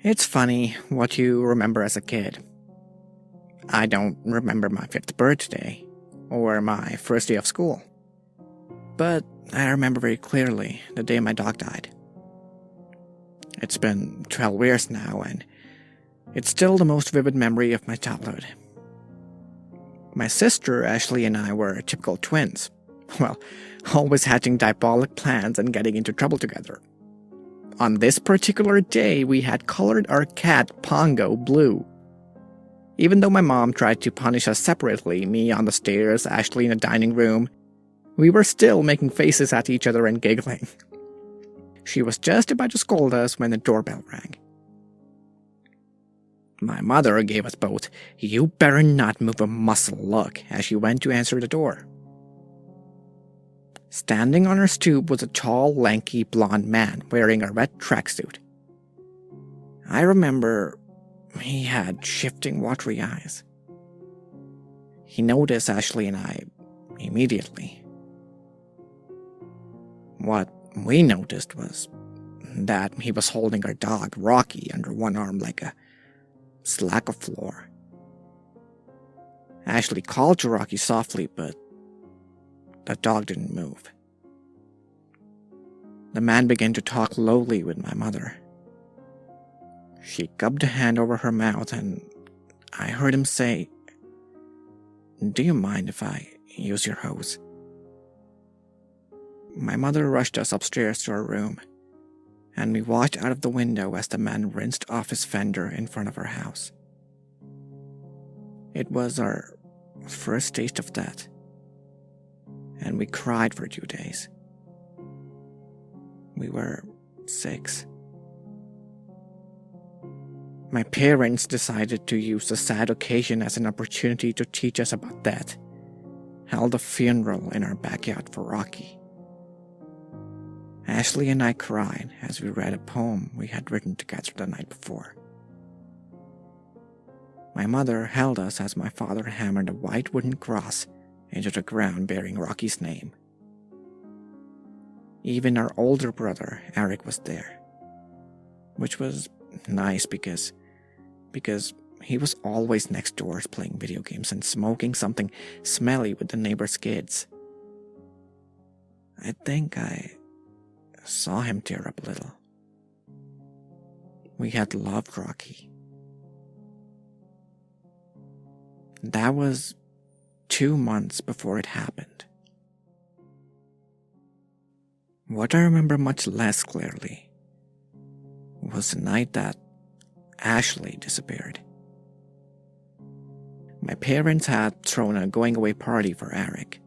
It's funny what you remember as a kid. I don't remember my 5th birthday or my first day of school. But I remember very clearly the day my dog died. It's been 12 years now, and it's still the most vivid memory of my childhood. My sister, Ashley, and I were typical twins. Well, always hatching diabolic plans and getting into trouble together. On this particular day, we had colored our cat Pongo blue. Even though my mom tried to punish us separately, me on the stairs, Ashley in the dining room, we were still making faces at each other and giggling. She was just about to scold us when the doorbell rang. My mother gave us both "you better not move a muscle" look as she went to answer the door. Standing on her stoop was a tall, lanky, blond man wearing a red tracksuit. I remember he had shifting, watery eyes. He noticed Ashley and I immediately. What we noticed was that he was holding our dog, Rocky, under one arm like a slack of floor. Ashley called to Rocky softly, but the dog didn't move. The man began to talk lowly with my mother. She cupped a hand over her mouth, and I heard him say, "Do you mind if I use your hose?" My mother rushed us upstairs to our room, and we watched out of the window as the man rinsed off his fender in front of our house. It was our first taste of death, and we cried for 2 days. We were 6. My parents decided to use the sad occasion as an opportunity to teach us about death, held a funeral in our backyard for Rocky. Ashley and I cried as we read a poem we had written together the night before. My mother held us as my father hammered a white wooden cross into the ground bearing Rocky's name. Even our older brother, Eric, was there, which was nice because he was always next door playing video games and smoking something smelly with the neighbor's kids. I think I saw him tear up a little. We had loved Rocky. That was 2 months before it happened. What I remember much less clearly was the night that Ashley disappeared. My parents had thrown a going-away party for Eric.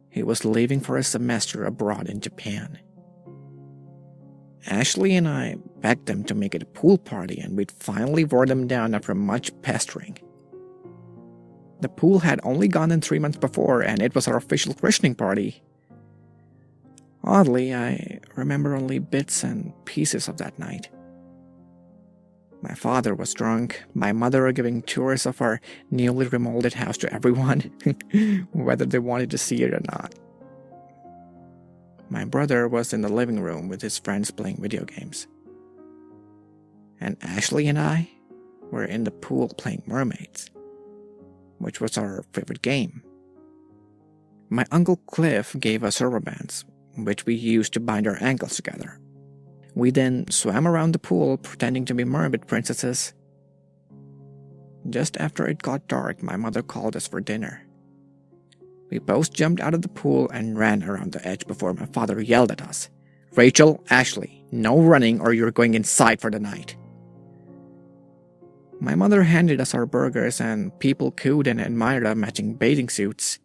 He was leaving for a semester abroad in Japan. Ashley and I begged them to make it a pool party, and we'd finally wore them down after much pestering. The pool had only gone in 3 months before, and it was our official christening party. Oddly, I remember only bits and pieces of that night. My father was drunk, my mother giving tours of our newly remodeled house to everyone, whether they wanted to see it or not. My brother was in the living room with his friends playing video games. And Ashley and I were in the pool playing mermaids, which was our favorite game. My Uncle Cliff gave us rubber bands, which we used to bind our ankles together. We then swam around the pool pretending to be mermaid princesses. Just after it got dark, my mother called us for dinner. We both jumped out of the pool and ran around the edge before my father yelled at us, "Rachel, Ashley, no running or you're going inside for the night." My mother handed us our burgers and people cooed and admired our matching bathing suits.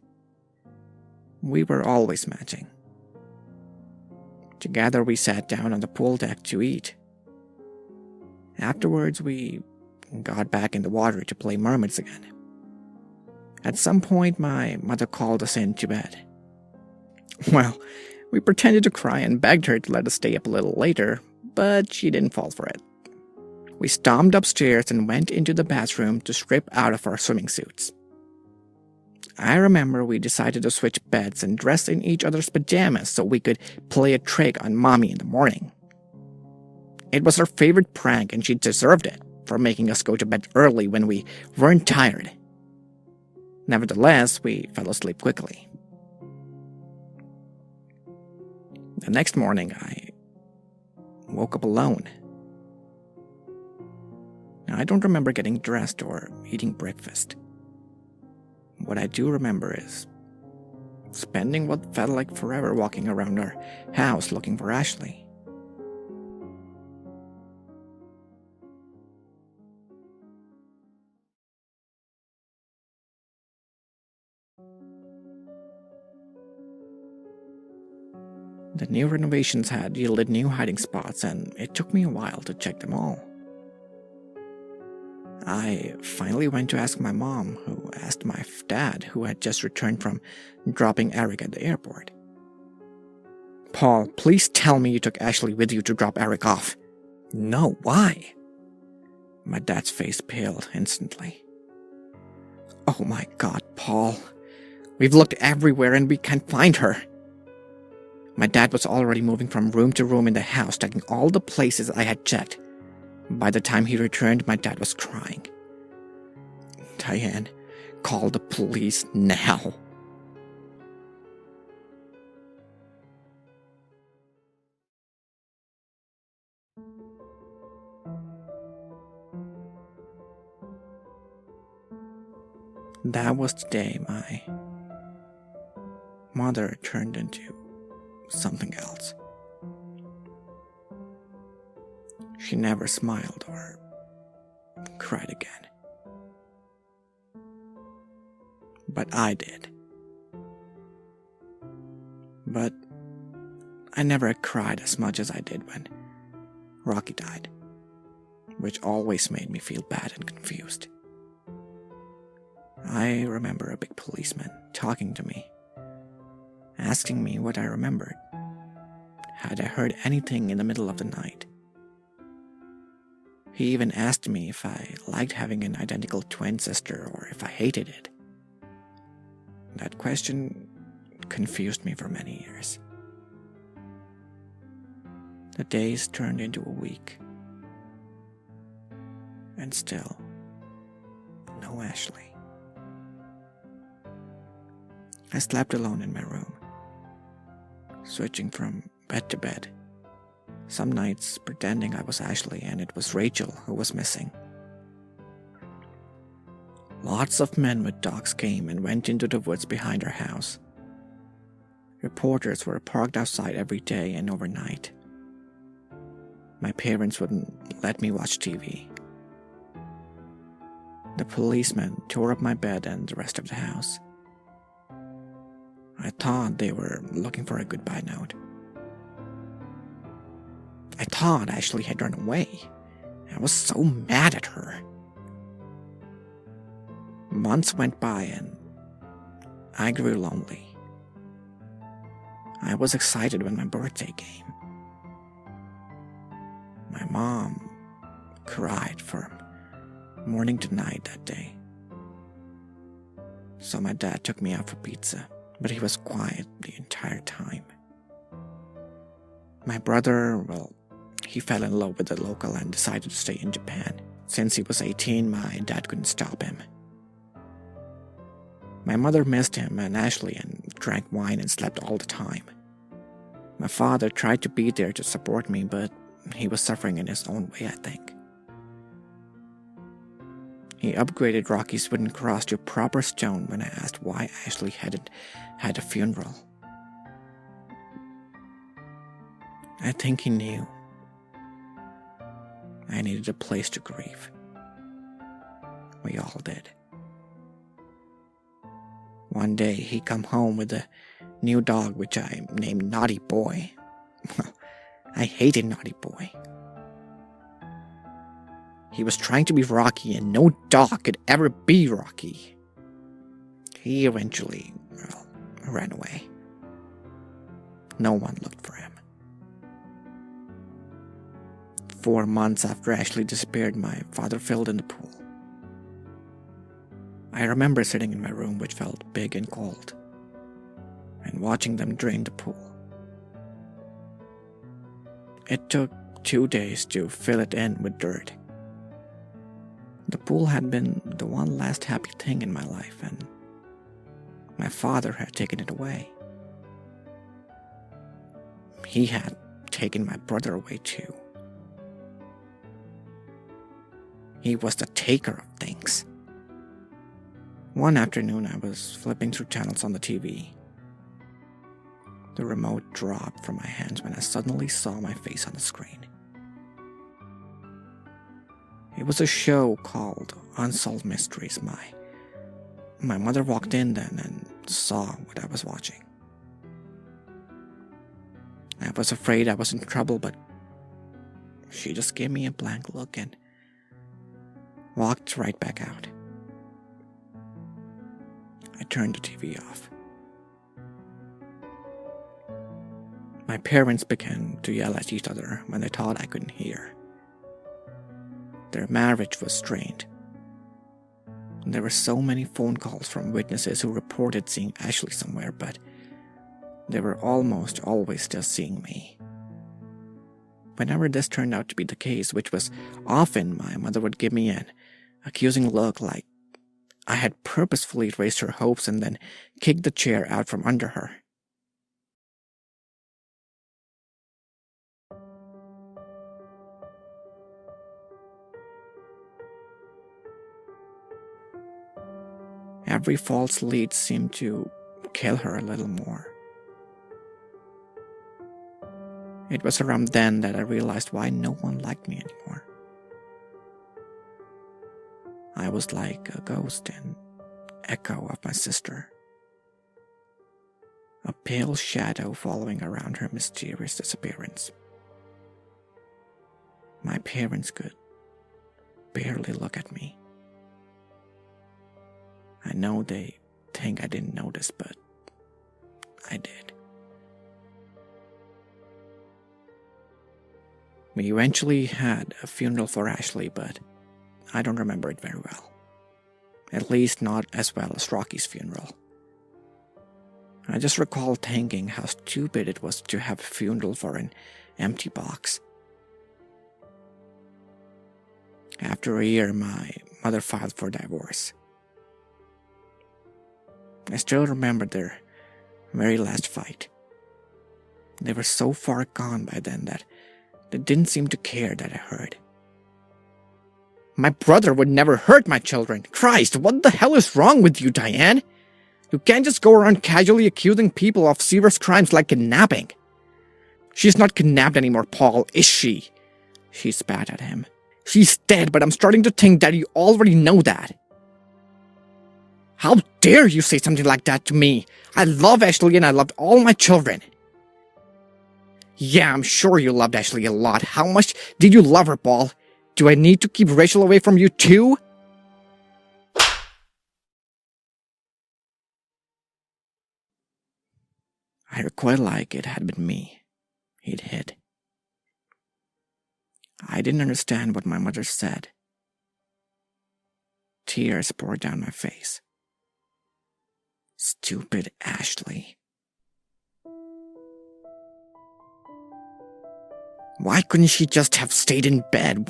We were always matching. Together we sat down on the pool deck to eat. Afterwards we got back in the water to play mermaids again. At some point my mother called us in to bed. Well, we pretended to cry and begged her to let us stay up a little later, but she didn't fall for it. We stormed upstairs and went into the bathroom to strip out of our swimming suits. I remember we decided to switch beds and dress in each other's pajamas so we could play a trick on Mommy in the morning. It was her favorite prank, and she deserved it for making us go to bed early when we weren't tired. Nevertheless, we fell asleep quickly. The next morning, I woke up alone. Now, I don't remember getting dressed or eating breakfast. What I do remember is spending what felt like forever walking around our house looking for Ashley. The new renovations had yielded new hiding spots, and it took me a while to check them all. I finally went to ask my mom, who asked my dad, who had just returned from dropping Eric at the airport. "Paul, please tell me you took Ashley with you to drop Eric off." "No, why?" My dad's face paled instantly. "Oh my God, Paul. We've looked everywhere and we can't find her." My dad was already moving from room to room in the house, checking all the places I had checked. By the time he returned, my dad was crying. "Diane, call the police now." That was the day my mother turned into something else. She never smiled or cried again. But I did. But I never cried as much as I did when Rocky died, which always made me feel bad and confused. I remember a big policeman talking to me, asking me what I remembered. Had I heard anything in the middle of the night? He even asked me if I liked having an identical twin sister or if I hated it. That question confused me for many years. The days turned into a week. And still, no Ashley. I slept alone in my room, switching from bed to bed. Some nights pretending I was Ashley and it was Rachel who was missing. Lots of men with dogs came and went into the woods behind our house. Reporters were parked outside every day and overnight. My parents wouldn't let me watch TV. The policemen tore up my bed and the rest of the house. I thought they were looking for a goodbye note. I thought Ashley had run away. I was so mad at her. Months went by and I grew lonely. I was excited when my birthday came. My mom cried from morning to night that day. So my dad took me out for pizza, but he was quiet the entire time. My brother, well, he fell in love with a local and decided to stay in Japan. Since he was 18, my dad couldn't stop him. My mother missed him and Ashley and drank wine and slept all the time. My father tried to be there to support me, but he was suffering in his own way, I think. He upgraded Rocky's wooden cross to a proper stone when I asked why Ashley hadn't had a funeral. I think he knew I needed a place to grieve. We all did. One day he come home with a new dog which I named Naughty Boy. I hated Naughty Boy. He was trying to be Rocky and no dog could ever be Rocky. He eventually, ran away. No one looked for him. 4 months after Ashley disappeared, my father filled in the pool. I remember sitting in my room, which felt big and cold, and watching them drain the pool. It took 2 days to fill it in with dirt. The pool had been the one last happy thing in my life, and my father had taken it away. He had taken my brother away too. He was the taker of things. One afternoon, I was flipping through channels on the TV. The remote dropped from my hands when I suddenly saw my face on the screen. It was a show called Unsolved Mysteries. My mother walked in then and saw what I was watching. I was afraid I was in trouble, but she just gave me a blank look and walked right back out. I turned the TV off. My parents began to yell at each other when they thought I couldn't hear. Their marriage was strained. There were so many phone calls from witnesses who reported seeing Ashley somewhere, but they were almost always just seeing me. Whenever this turned out to be the case, which was often, my mother would give me an accusing look like I had purposefully raised her hopes and then kicked the chair out from under her. Every false lead seemed to kill her a little more. It was around then that I realized why no one liked me anymore. I was like a ghost, an echo of my sister. A pale shadow following around her mysterious disappearance. My parents could barely look at me. I know they think I didn't notice, but I did. We eventually had a funeral for Ashley, but I don't remember it very well. At least not as well as Rocky's funeral. I just recall thinking how stupid it was to have a funeral for an empty box. After a year, my mother filed for divorce. I still remember their very last fight. They were so far gone by then that they didn't seem to care that I heard. My brother would never hurt my children. Christ, what the hell is wrong with you, Diane? You can't just go around casually accusing people of serious crimes like kidnapping. She's not kidnapped anymore, Paul, is she? She spat at him. She's dead, but I'm starting to think that you already know that. How dare you say something like that to me? I love Ashley and I loved all my children. Yeah, I'm sure you loved Ashley a lot. How much did you love her, Paul? Do I need to keep Rachel away from you too? I recoiled like it had been me he'd hit. I didn't understand what my mother said. Tears poured down my face. Stupid Ashley. Why couldn't she just have stayed in bed?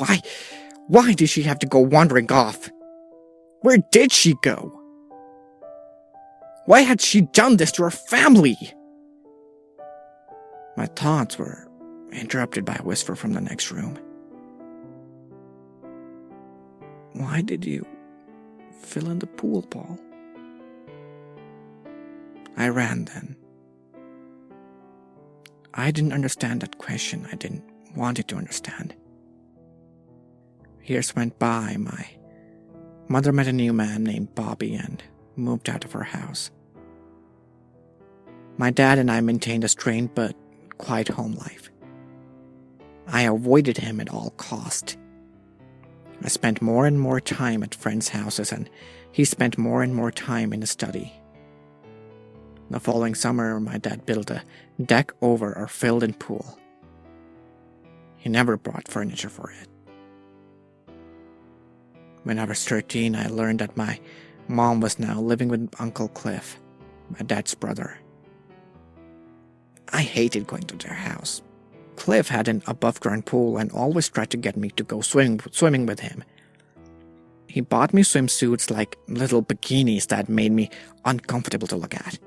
Why did she have to go wandering off? Where did she go? Why had she done this to her family? My thoughts were interrupted by a whisper from the next room. Why did you fill in the pool, Paul? I ran then. I didn't understand that question. I didn't want it to understand. Years went by. My mother met a new man named Bobby and moved out of her house. My dad and I maintained a strained but quiet home life. I avoided him at all cost. I spent more and more time at friends' houses, and he spent more and more time in the study. The following summer, my dad built a deck over our filled-in pool. He never brought furniture for it. When I was 13, I learned that my mom was now living with Uncle Cliff, my dad's brother. I hated going to their house. Cliff had an above-ground pool and always tried to get me to go swimming with him. He bought me swimsuits like little bikinis that made me uncomfortable to look at.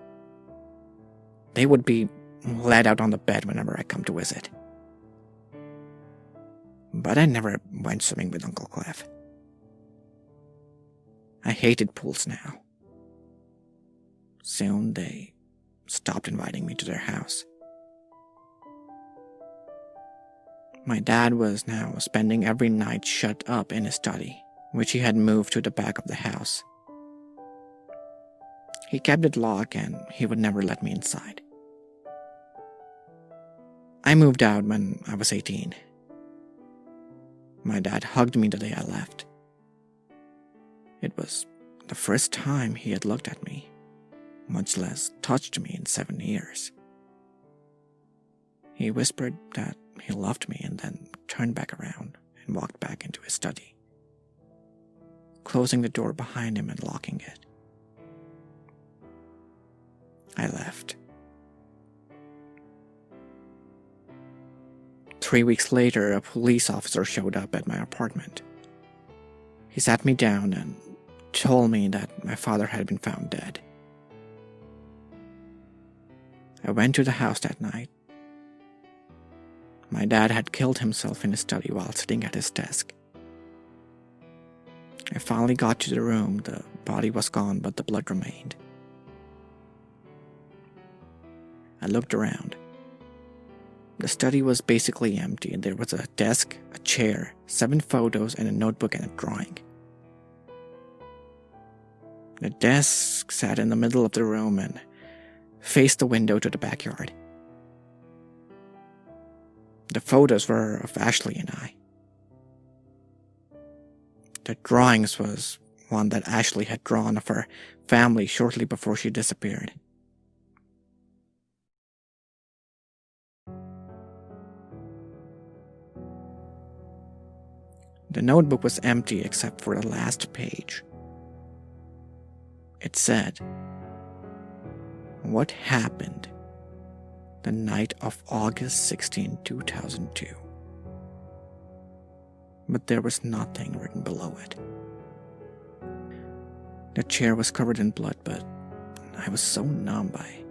They would be laid out on the bed whenever I come to visit. But I never went swimming with Uncle Cliff. I hated pools now. Soon they stopped inviting me to their house. My dad was now spending every night shut up in his study, which he had moved to the back of the house. He kept it locked and he would never let me inside. I moved out when I was 18. My dad hugged me the day I left. It was the first time he had looked at me, much less touched me in 7 years. He whispered that he loved me and then turned back around and walked back into his study, closing the door behind him and locking it. I left. 3 weeks later, a police officer showed up at my apartment. He sat me down and told me that my father had been found dead. I went to the house that night. My dad had killed himself in his study while sitting at his desk. I finally got to the room. The body was gone, but the blood remained. I looked around. The study was basically empty, and there was a desk, a chair, 7 photos, and a notebook and a drawing. The desk sat in the middle of the room and faced the window to the backyard. The photos were of Ashley and I. The drawings was one that Ashley had drawn of her family shortly before she disappeared. The notebook was empty except for the last page. It said, "What happened the night of August 16, 2002? But there was nothing written below it. The chair was covered in blood, but I was so numb I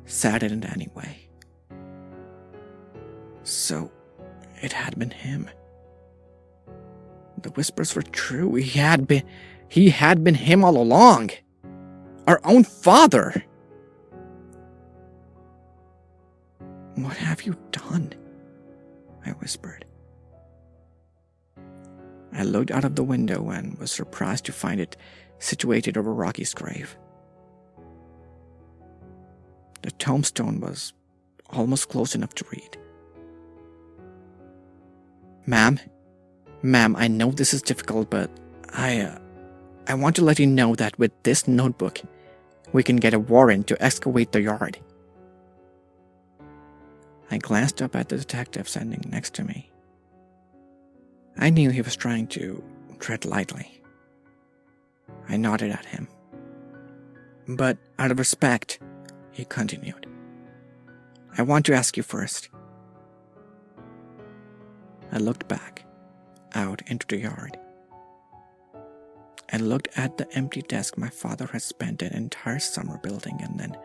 sat in it anyway. So it had been him. The whispers were true. He had been him all along. Our own father. What have you done?" I whispered. I looked out of the window and was surprised to find it situated over Rocky's grave. The tombstone was almost close enough to read. Ma'am, I know this is difficult, but I want to let you know that with this notebook, we can get a warrant to excavate the yard." I glanced up at the detective standing next to me. I knew he was trying to tread lightly. I nodded at him. "But out of respect," he continued, "I want to ask you first." I looked back, out into the yard. I looked at the empty desk my father had spent an entire summer building and then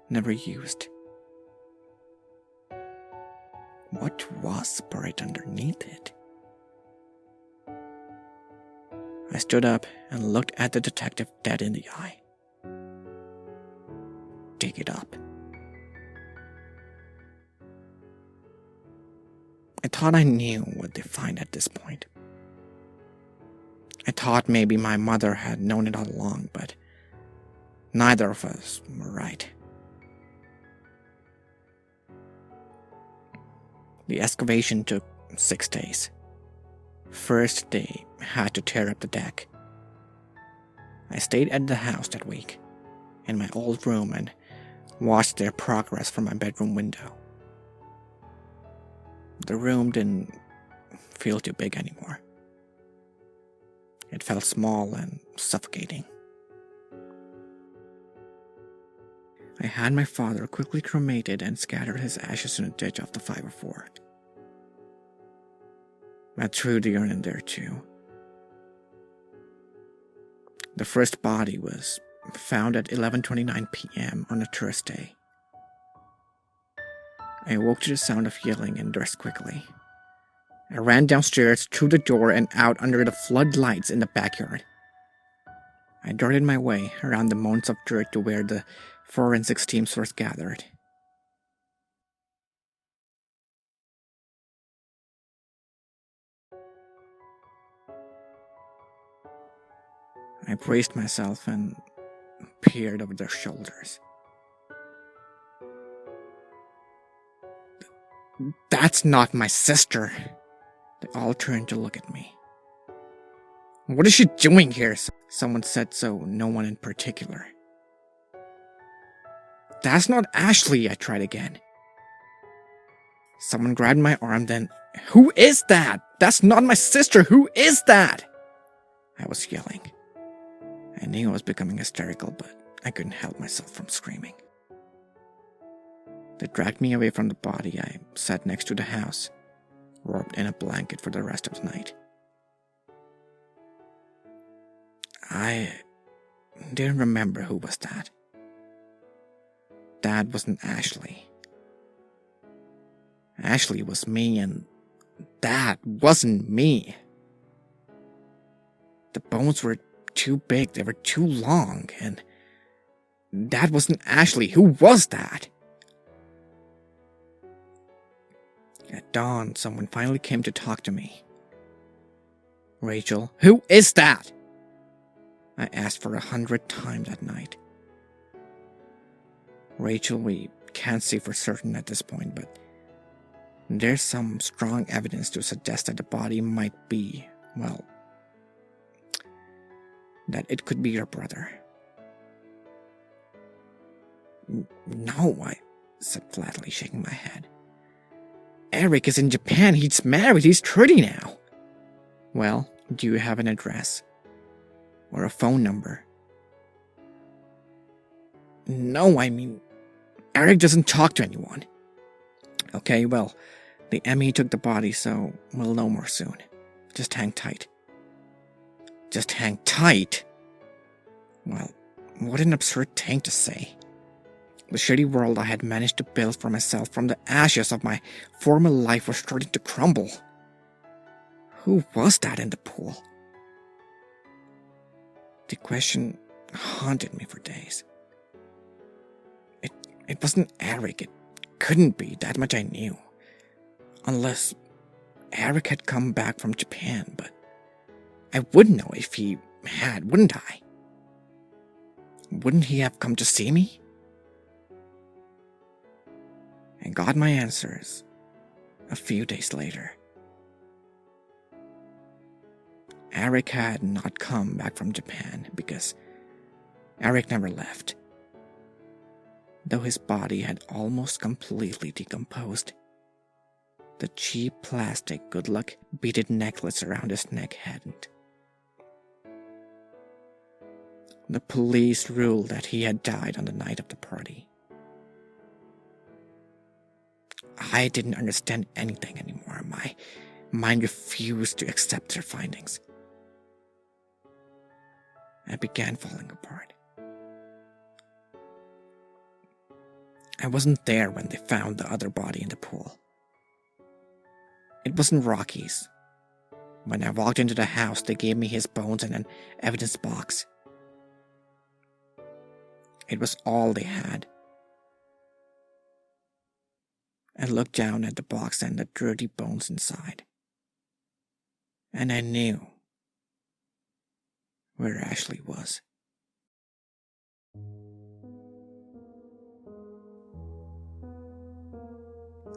never used. What was buried underneath it? I stood up and looked at the detective dead in the eye. "Dig it up." I thought I knew what they find at this point. I thought maybe my mother had known it all along, but neither of us were right. The excavation took 6 days. First, they had to tear up the deck. I stayed at the house that week, in my old room, and watched their progress from my bedroom window. The room didn't feel too big anymore. It felt small and suffocating. I had my father quickly cremated and scattered his ashes in a ditch off the 504. I threw the urn in there too. The first body was found at 11:29 p.m. on a Thursday. I awoke to the sound of yelling and dressed quickly. I ran downstairs, through the door, and out under the floodlights in the backyard. I darted my way around the mounds of dirt to where the forensics teams first gathered. I braced myself and peered over their shoulders. "That's not my sister!" They all turned to look at me. "What is she doing here?" Someone said, so no one in particular. "That's not Ashley," I tried again. Someone grabbed my arm, then, "Who is that? That's not my sister! Who is that?" I was yelling. I knew I was becoming hysterical, but I couldn't help myself from screaming. They dragged me away from the body. I sat next to the house, wrapped in a blanket for the rest of the night. I didn't remember who was that. That wasn't Ashley. Ashley was me, and that wasn't me. The bones were too big, they were too long, and that wasn't Ashley. Who was that? At dawn, someone finally came to talk to me. "Rachel, who is that?" I asked for 100 times that night. "Rachel, we can't say for certain at this point, but there's some strong evidence to suggest that the body might be, well, that it could be your brother." "No," I said flatly, shaking my head. "Eric is in Japan. He's married. He's 30 now." "Well, do you have an address? Or a phone number?" "No, I mean, Eric doesn't talk to anyone." "Okay, well, the ME took the body, so we'll know more soon. Just hang tight." "Just hang tight?" Well, what an absurd thing to say. The shitty world I had managed to build for myself from the ashes of my former life was starting to crumble. Who was that in the pool? The question haunted me for days. It wasn't Eric. It couldn't be. That much I knew. Unless Eric had come back from Japan, but I would know if he had, wouldn't I? Wouldn't he have come to see me? I got my answers a few days later. Eric had not come back from Japan because Eric never left. Though his body had almost completely decomposed, the cheap plastic good luck beaded necklace around his neck hadn't. The police ruled that he had died on the night of the party. I didn't understand anything anymore. My mind refused to accept their findings. I began falling apart. I wasn't there when they found the other body in the pool. It wasn't Rocky's. When I walked into the house, they gave me his bones and an evidence box. It was all they had. I looked down at the box and the dirty bones inside. And I knew where Ashley was.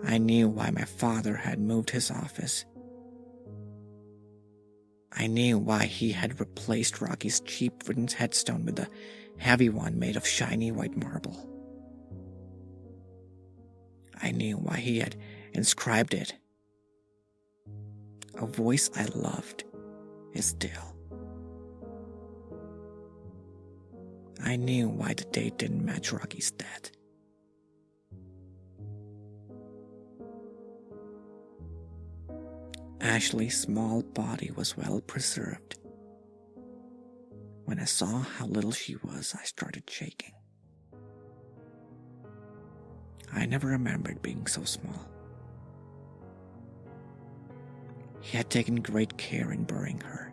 I knew why my father had moved his office. I knew why he had replaced Rocky's cheap wooden headstone with a heavy one made of shiny white marble. I knew why he had inscribed it. A voice I loved is still. I knew why the date didn't match Rocky's death. Ashley's small body was well preserved. When I saw how little she was, I started shaking. I never remembered being so small. He had taken great care in burying her.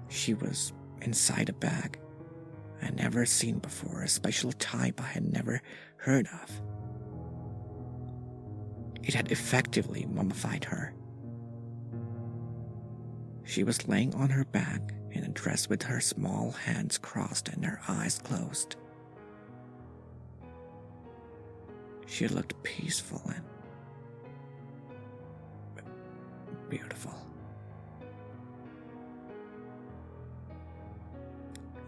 She was inside a bag I'd never seen before, a special type I had never heard of. It had effectively mummified her. She was laying on her back in a dress with her small hands crossed and her eyes closed. She looked peaceful and beautiful.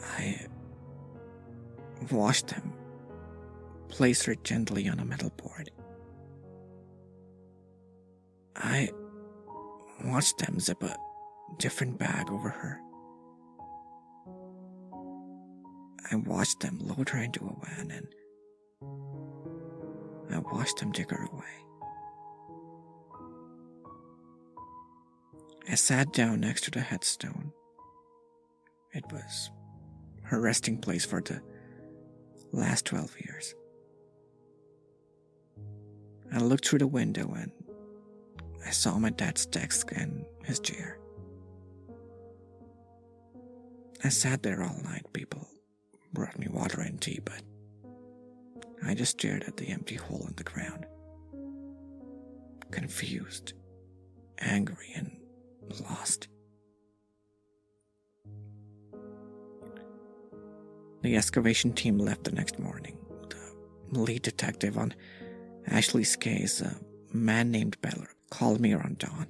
I washed them, placed her gently on a metal board. I watched them zip a different bag over her. I watched them load her into a van, and I watched them take her away. I sat down next to the headstone. It was her resting place for the last 12 years. I looked through the window and I saw my dad's desk and his chair. I sat there all night. People brought me water and tea, but I just stared at the empty hole in the ground. Confused, angry, and lost. The excavation team left the next morning. The lead detective on Ashley's case, a man named Beller, called me around dawn.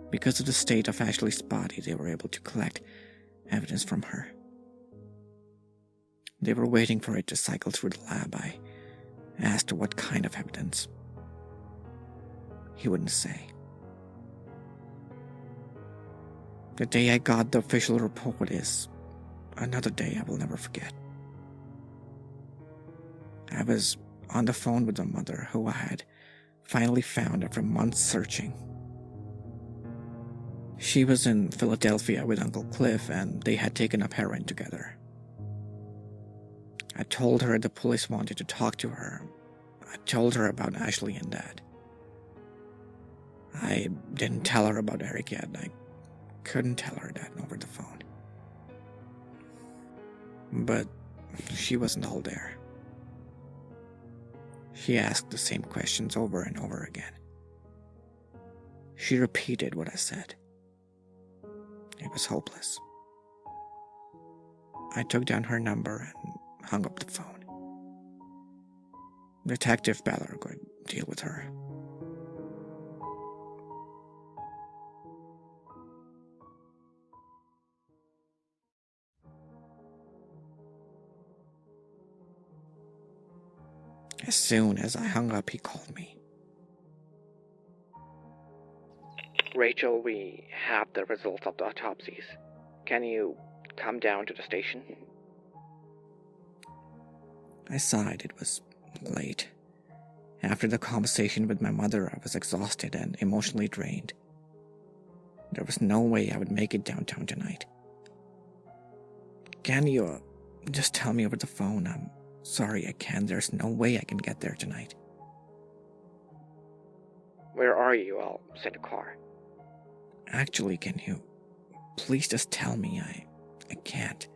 Because of the state of Ashley's body, they were able to collect evidence from her. They were waiting for it to cycle through the lab. I asked what kind of evidence. He wouldn't say. The day I got the official report is another day I will never forget. I was on the phone with the mother who I had finally found after months searching. She was in Philadelphia with Uncle Cliff, and they had taken up heroin together. I told her the police wanted to talk to her. I told her about Ashley and Dad. I didn't tell her about Eric yet. I couldn't tell her that over the phone. But she wasn't all there. She asked the same questions over and over again. She repeated what I said. It was hopeless. I took down her number and hung up the phone. Detective Beller could deal with her. As soon as I hung up, he called me. Rachel, we have the results of the autopsies. Can you come down to the station? I sighed. It was late. After the conversation with my mother, I was exhausted and emotionally drained. There was no way I would make it downtown tonight. Can you just tell me over the phone? I'm sorry I can't. There's no way I can get there tonight. Where are you? I'll send a car. Actually, can you please just tell me? I can't.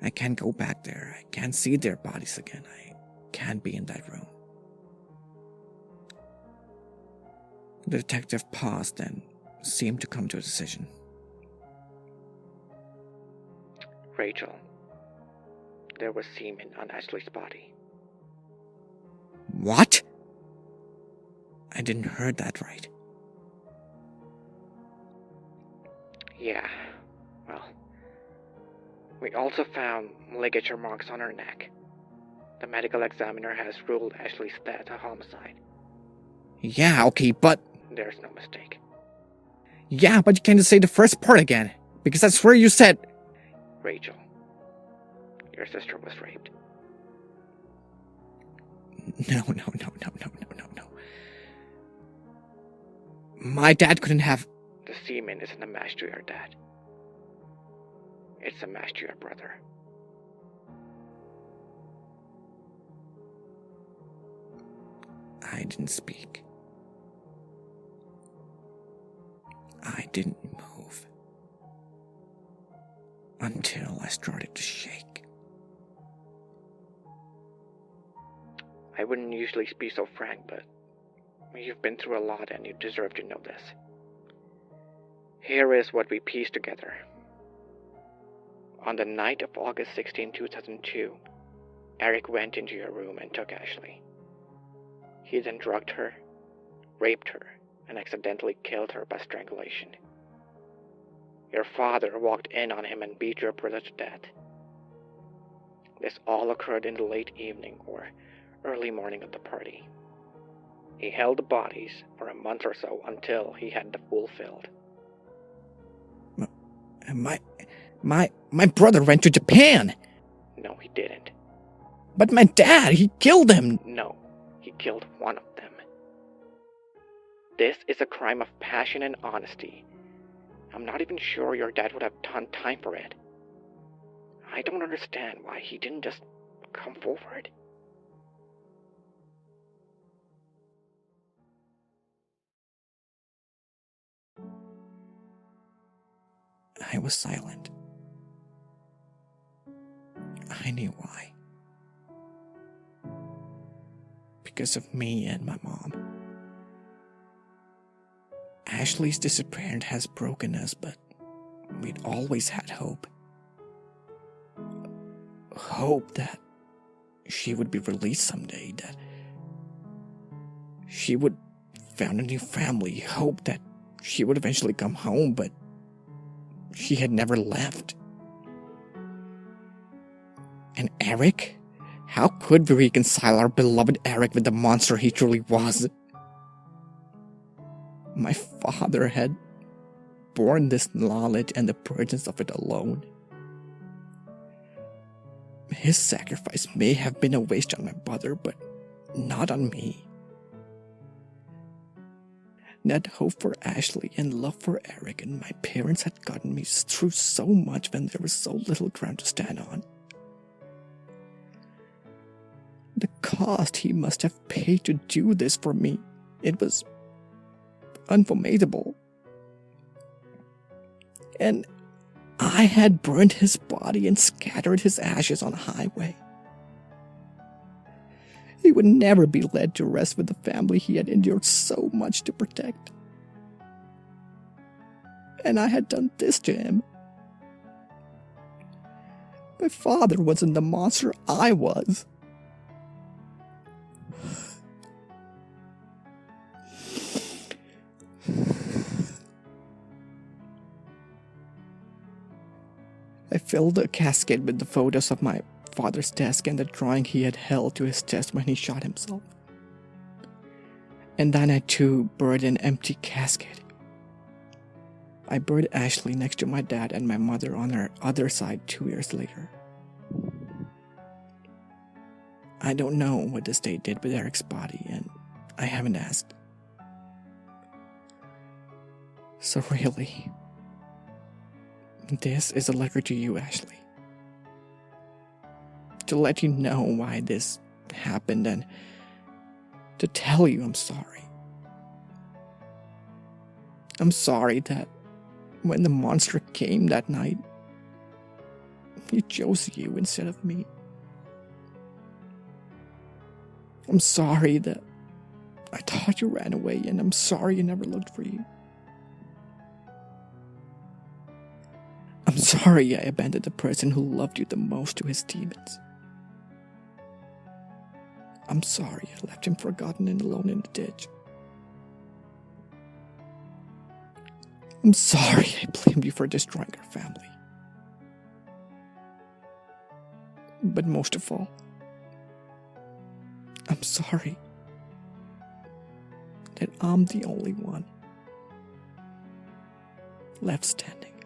I can't go back there. I can't see their bodies again. I can't be in that room. The detective paused and seemed to come to a decision. Rachel, there was semen on Ashley's body. What? I didn't hear that right. Yeah, well, we also found ligature marks on her neck. The medical examiner has ruled Ashley's death a homicide. Yeah, okay, but... There's no mistake. Yeah, but you can't just say the first part again, because I swear you said... Rachel, your sister was raped. No. My dad couldn't have... The semen isn't a match to your dad. It's a match to your brother. I didn't speak. I didn't move. Until I started to shake. I wouldn't usually be so frank, but you've been through a lot and you deserve to know this. Here is what we pieced together. On the night of August 16, 2002, Eric went into your room and took Ashley. He then drugged her, raped her, and accidentally killed her by strangulation. Your father walked in on him and beat your brother to death. This all occurred in the late evening or early morning of the party. He held the bodies for a month or so until he had the pool filled. My brother went to Japan! No, he didn't. But my dad, he killed him! No, he killed one of them. This is a crime of passion and honesty. I'm not even sure your dad would have done time for it. I don't understand why he didn't just come forward. I was silent. I knew why. Because of me and my mom. Ashley's disappearance has broken us, but we'd always had hope. Hope that she would be released someday, that she would found a new family, hope that she would eventually come home, but she had never left. And Eric? How could we reconcile our beloved Eric with the monster he truly was? My father had borne this knowledge and the burdens of it alone. His sacrifice may have been a waste on my brother, but not on me. That hope for Ashley and love for Eric and my parents had gotten me through so much when there was so little ground to stand on. The cost he must have paid to do this for me, it was unforgettable. And I had burned his body and scattered his ashes on a highway. He would never be led to rest with the family he had endured so much to protect. And I had done this to him. My father wasn't the monster I was. I filled a casket with the photos of my father's desk and the drawing he had held to his chest when he shot himself. And then I too buried an empty casket. I buried Ashley next to my dad and my mother on her other side 2 years later. I don't know what the state did with Eric's body, and I haven't asked. So really, this is a letter to you, Ashley. To let you know why this happened and to tell you I'm sorry. I'm sorry that when the monster came that night, he chose you instead of me. I'm sorry that I thought you ran away, and I'm sorry you never looked for you. I'm sorry I abandoned the person who loved you the most to his demons. I'm sorry I left him forgotten and alone in the ditch. I'm sorry I blamed you for destroying our family. But most of all, I'm sorry that I'm the only one left standing.